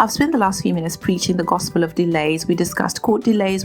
I've spent the last few minutes preaching the gospel of delays. We discussed court delays,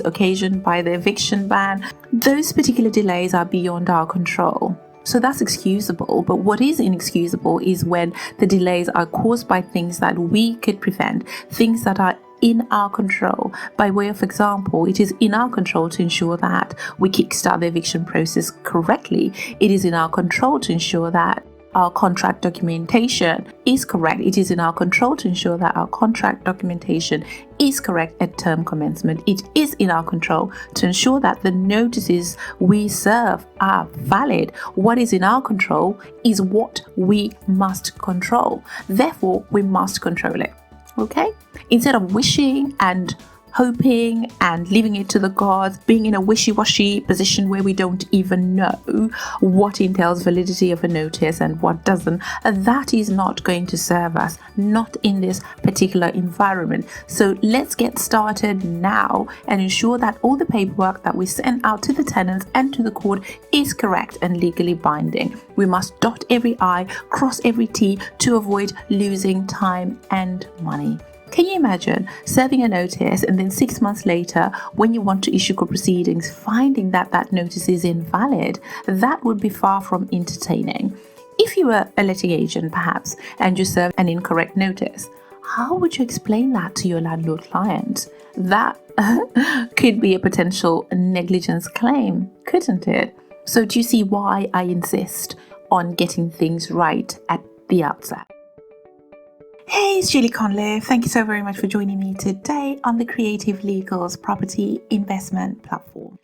occasioned by the eviction ban. Those particular delays are beyond our control. So that's excusable, but what is inexcusable is when the delays are caused by things that we could prevent, things that are in our control. By way of example, it is in our control to ensure that we kickstart the eviction process correctly. It is in our control to ensure that our contract documentation is correct. It is in our control to ensure that our contract documentation is correct at term commencement. It is in our control to ensure that the notices we serve are valid. What is in our control is what we must control. Therefore, we must control it. Okay? Instead of wishing and hoping and leaving it to the gods, being in a wishy-washy position where we don't even know what entails validity of a notice and what doesn't, that is not going to serve us, not in this particular environment. So let's get started now and ensure that all the paperwork that we send out to the tenants and to the court is correct and legally binding. We must dot every I, cross every T to avoid losing time and money. Can you imagine serving a notice and then 6 months later, when you want to issue court proceedings, finding that that notice is invalid? That would be far from entertaining. If you were a letting agent, perhaps, and you served an incorrect notice, how would you explain that to your landlord client? That could be a potential negligence claim, couldn't it? So do you see why I insist on getting things right at the outset? Hey, it's Julie Condliffe. Thank you so very much for joining me today on the Creative Legal's Property Investment Platform.